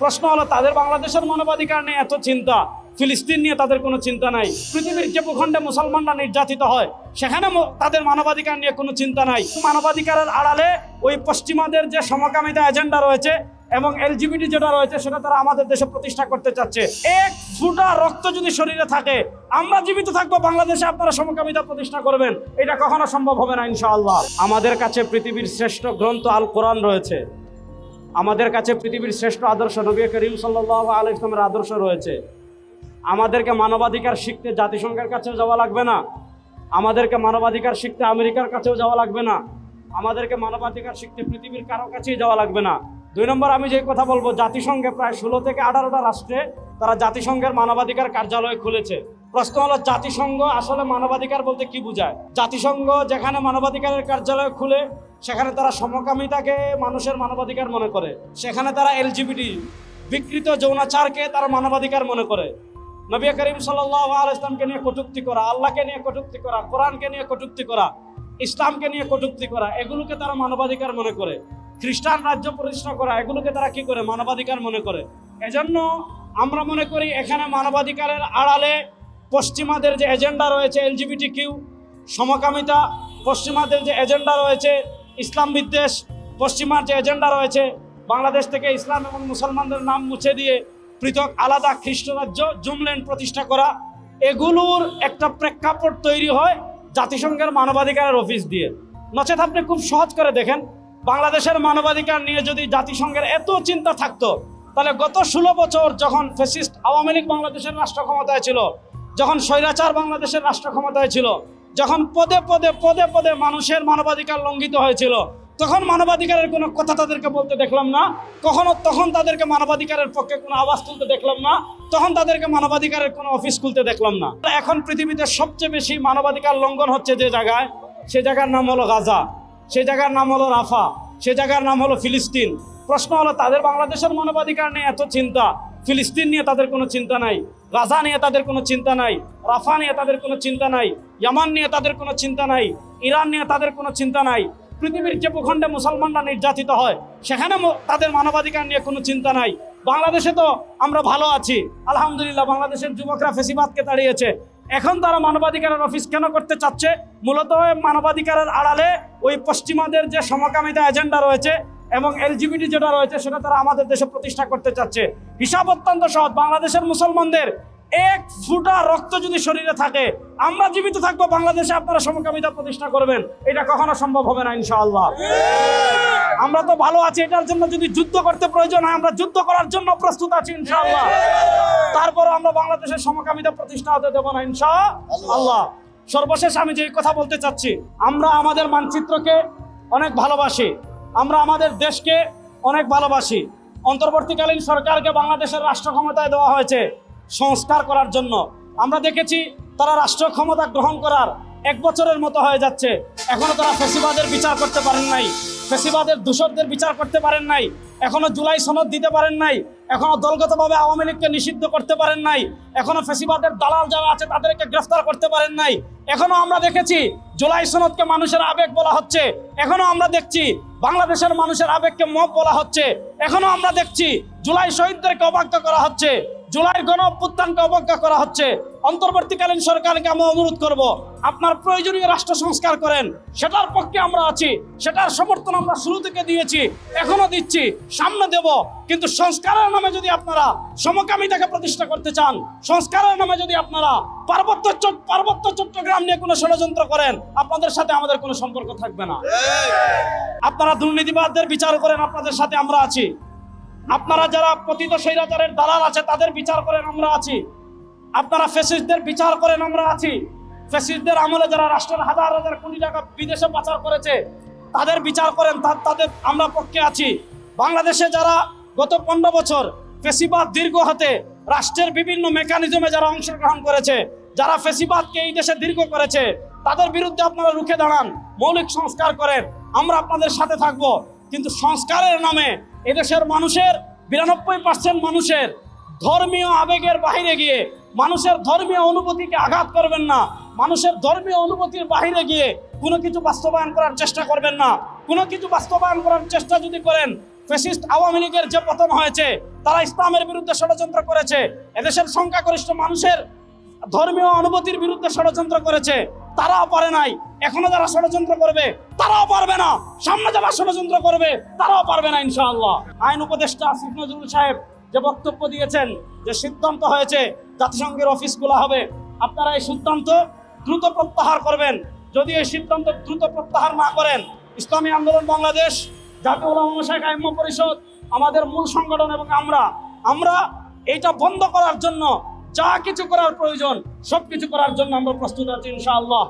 প্রশ্ন হলো, তাদের বাংলাদেশের মানবাধিকার নিয়ে এত চিন্তা, ফিলিস্তিন নিয়ে তাদের কোনো চিন্তা নাই। পৃথিবীর যে ভূখণ্ডে মুসলমানরা নির্যাতিত হয় সেখানে তাদের মানবাধিকার নিয়ে কোনো চিন্তা নাই। মানবাধিকারের আড়ালে ওই পশ্চিমাদের যে সমকামিতা এজেন্ডা রয়েছে এবং এলজিবিটি যেটা রয়েছে সেটা তারা আমাদের দেশে প্রতিষ্ঠা করতে চাচ্ছে। এক ফোঁটা রক্ত যদি শরীরে থাকে, আমরা জীবিত থাকবো বাংলাদেশে, আপনারা সমকামিতা প্রতিষ্ঠা করবেন, এটা কখনো সম্ভব হবে না ইনশাআল্লাহ। আমাদের কাছে পৃথিবীর শ্রেষ্ঠ গ্রন্থ আল কোরআন রয়েছে, আমাদের কাছে পৃথিবীর শ্রেষ্ঠ আদর্শ নবী করিম সাল্লাল্লাহু আলাইহি ওয়াসাল্লামের আদর্শ রয়েছে। আমাদেরকে মানবাধিকার শিখতে জাতিসংঘের কাছেও যাওয়া লাগবে না, আমাদেরকে মানবাধিকার শিখতে আমেরিকার কাছেও যাওয়া লাগবে না, আমাদেরকে মানবাধিকার শিখতে পৃথিবীর কারো কাছেই যাওয়া লাগবে না। 2 নম্বর, আমি যে কথা বলবো, জাতিসংঘে প্রায় 16 থেকে 18টা রাষ্ট্রে তারা জাতিসংঘের মানবাধিকার কার্যালয় খুলেছে। প্রশ্ন হলো, জাতিসংঘ আসলে মানবাধিকার বলতে কি বোঝায়? জাতিসংঘ যেখানে মানবাধিকারের কার্যালয় খুলে সেখানে তারা সমকামিতাকে মানুষের মানবাধিকার মনে করে, সেখানে তারা এলজিবিটি বিকৃত যৌনাচারকে তারা মানবাধিকার মনে করে। নবী করিম সাল্লাল্লাহু আলাইহি ওয়াসাল্লামকে নিয়ে কটূক্তি করা, আল্লাহকে নিয়ে কটূক্তি করা, কোরআনকে নিয়ে কটূক্তি করা, ইসলামকে নিয়ে কটূক্তি করা, এগুলোকে তারা মানবাধিকার মনে করে। খ্রিস্টান রাজ্য প্রতিষ্ঠা করা, এগুলোকে তারা কি করে? মানবাধিকার মনে করে। এজন্য আমরা মনে করি এখানে মানবাধিকারের আড়ালে পশ্চিমাদের যে এজেন্ডা রয়েছে, এলজিবিটি কিউ, সমকামিতা, পশ্চিমাদের যে এজেন্ডা রয়েছে, ইসলাম বিদ্বেষ, পশ্চিমার যে এজেন্ডা রয়েছে, বাংলাদেশ থেকে ইসলাম এবং মুসলমানদের নাম মুছে দিয়ে পৃথক আলাদা খ্রিস্ট রাজ্য জুমল্যান্ড প্রতিষ্ঠা করা, এগুলোর একটা প্রেক্ষাপট তৈরি হয় জাতিসংঘের মানবাধিকারের অফিস দিয়ে। নচেত আপনি খুব সহজ করে দেখেন, বাংলাদেশের মানবাধিকার নিয়ে যদি জাতিসংঘের এত চিন্তা থাকতো, তাহলে গত 16 বছর যখন ফ্যাসিস্ট আওয়ামী লীগ বাংলাদেশের রাষ্ট্র ক্ষমতায় ছিল, যখন স্বৈরাচার বাংলাদেশের রাষ্ট্র ক্ষমতায় ছিল, যখন পদে পদে পদে পদে মানুষের মানবাধিকার লঙ্ঘিত হয়েছিল, তখন মানবাধিকারের কোনো কথা তাদেরকে বলতে দেখলাম না, তখন তাদেরকে মানবাধিকারের পক্ষে কোনো আওয়াজ তুলতে দেখলাম না, তখন তাদেরকে মানবাধিকারের কোনো অফিস খুলতে দেখলাম না। এখন পৃথিবীতে সবচেয়ে বেশি মানবাধিকার লঙ্ঘন হচ্ছে যে জায়গায়, সে জায়গার নাম হলো গাজা, সে জায়গার নাম হলো রাফা, সে জায়গার নাম হলো ফিলিস্তিন। প্রশ্ন হলো, তাদের বাংলাদেশের মানবাধিকার নিয়ে এত চিন্তা, ফিলিস্তিন নিয়ে তাদের কোনো চিন্তা নাই, গাজা নিয়ে তাদের কোনো চিন্তা নাই, রাফা নিয়ে তাদের কোনো চিন্তা নাই, ইয়ামান নিয়ে তাদের কোনো চিন্তা নাই, ইরান নিয়ে তাদের কোনো চিন্তা নাই। পৃথিবীর যে ভূখণ্ডে মুসলমানরা নির্যাতিত হয় সেখানে তাদের মানবাধিকার নিয়ে কোনো চিন্তা নাই। বাংলাদেশে তো আমরা ভালো আছি আলহামদুলিল্লাহ, বাংলাদেশের যুবকরা ফেসিবাদকে তাড়িয়েছে। এখন তারা মানবাধিকারের অফিস কেন করতে চাচ্ছে? মূলত মানবাধিকারের আড়ালে ওই পশ্চিমাদের যে সমকামিতা এজেন্ডা রয়েছে এবং এলজিবিটি যেটা রয়েছে সেটা তারা আমাদের দেশে প্রতিষ্ঠা করতে চাচ্ছে। হিসাব অত্যন্ত সহজ, বাংলাদেশের মুসলমানদের এক ফোঁটা রক্ত যদি শরীরে থাকে, আমরা জীবিত থাকবো বাংলাদেশে, আপনারা সমকামিতা প্রতিষ্ঠা করবেন, এটা কখনো সম্ভব হবে না ইনশাআল্লাহ। আমরা তো ভালো আছি, এটার জন্য যদি যুদ্ধ করতে প্রয়োজন হয় আমরা যুদ্ধ করার জন্য প্রস্তুত আছি ইনশাআল্লাহ। তারপরে আমরা বাংলাদেশের সমকামিতা প্রতিষ্ঠা হতে দেবো না ইনশাআল্লাহ। সর্বশেষ আমি যে কথা বলতে চাচ্ছি, আমরা আমাদের মানচিত্রকে অনেক ভালোবাসি, আমরা আমাদের দেশকে অনেক ভালোবাসি। অন্তর্বর্তীকালীন সরকারকে বাংলাদেশের রাষ্ট্র ক্ষমতায় দেওয়া হয়েছে সংস্কার করার জন্য। আমরা দেখেছি তারা রাষ্ট্র ক্ষমতা গ্রহণ করার 1 বছরের মতো হয়ে যাচ্ছে, এখনো তারা ফ্যাসিবাদের বিচার করতে পারেন নাই, ফ্যাসিবাদের দূষকদের বিচার করতে পারেন নাই, এখনো জুলাই সনদ দিতে পারেন নাই, এখনো দলগতভাবে আওয়ামী লীগকে নিষিদ্ধ করতে পারেন নাই, এখনো ফ্যাসিবাদের দালাল যারা আছে তাদেরকে গ্রেফতার করতে পারেন নাই। এখনো আমরা দেখেছি জুলাই সনদকে মানুষের আবেগ বলা হচ্ছে, এখনো আমরা দেখছি বাংলাদেশের মানুষের আবেগকে মব বলা হচ্ছে, এখনো আমরা দেখছি জুলাই শহীদদেরকে অবজ্ঞা করা হচ্ছে, জুলাইয়ের গণ অভ্যুত্থানকে অবজ্ঞা করা হচ্ছে। অন্তর্বর্তীকালীন সরকারকে আমরা অনুরোধ করব, আপনার প্রয়োজনীয় রাষ্ট্র সংস্কার করেন, সেটার পক্ষে আমরা আছি, সেটার সমর্থন আমরা শুরু থেকে দিয়েছি, এখনো দিচ্ছি, সামনে দেব। কিন্তু সংস্কারের নামে যদি আপনারা সমকামিতাকে প্রতিষ্ঠা করতে চান, সংস্কারের নামে যদি আপনারা পার্বত্য চট্টগ্রাম নিয়ে কোনো ষড়যন্ত্র করেন, আপনাদের সাথে আমাদের কোনো সম্পর্ক থাকবে না। আপনারা দুর্নীতিবাদদের বিচার করেন, আপনাদের সাথে আমরা আছি। আপনারা যারা পতিত স্বৈরাচারের দালাল আছে তাদের বিচার করেন, আমরা আছি। আপনারা ফ্যাসিস্টদের বিচার করেন, আমরা আছি। ফ্যাসিস্টদের আমলে যারা রাষ্ট্রের হাজার হাজার কোটি টাকা বিদেশে পাচার করেছে তাদের বিচার করেন, তাদের আমরা পক্ষে আছি। বাংলাদেশে যারা গত 15 বছর ফ্যাসিবাদ দীর্ঘ হতে রাষ্ট্রের বিভিন্ন মেকানিজমে যারা অংশগ্রহণ করেছে, যারা ফ্যাসিবাদকে এই দেশে দীর্ঘ করেছে, তাদের বিরুদ্ধে আপনারা রুখে দাঁড়ান, মৌলিক সংস্কার করেন, আমরা আপনাদের সাথে থাকব। কিন্তু সংস্কারের নামে এদেশের মানুষের 92% মানুষের ধর্মীয় আবেগের বাইরে গিয়ে, মানুষের ধর্মীয় অনুভূতিকে আঘাত করবেন না, মানুষের ধর্মীয় অনুভূতির বাইরে গিয়ে কোনো কিছু বাস্তবায়ন করার চেষ্টা করবেন না। কোনো কিছু বাস্তবায়ন করার চেষ্টা যদি করেন, ফ্যাসিস্ট আওয়ামী লীগের যে পতন হয়েছে, তারা ইসলামের বিরুদ্ধে ষড়যন্ত্র করেছে, এদেশের সংখ্যাগরিষ্ঠ মানুষের ধর্মীয় অনুভূতির বিরুদ্ধে ষড়যন্ত্র করেছে, তারাও পারে নাই। এখনো যারা ষড়যন্ত্র করবে তারাও পারবে না, সামনে যারা ষড়যন্ত্র করবে তারাও পারবে না ইনশাআল্লাহ। আইন উপদেষ্টা আসিফ নজরুল সাহেব যে বক্তব্য দিয়েছেন, যে সিদ্ধান্ত হয়েছে জাতিসংঘের অফিস খোলা হবে, আপনারা এই সিদ্ধান্ত দ্রুত প্রত্যাহার করবেন। যদি এই সিদ্ধান্ত দ্রুত প্রত্যাহার না করেন, ইসলামী আন্দোলন বাংলাদেশ, জাতীয় উলামা মাশায়েখ আইম্মা পরিষদ, আমাদের মূল সংগঠন এবং আমরা এইটা বন্ধ করার জন্য যা কিছু করার প্রয়োজন সবকিছু করার জন্য আমরা প্রস্তুত আছি ইনশাআল্লাহ।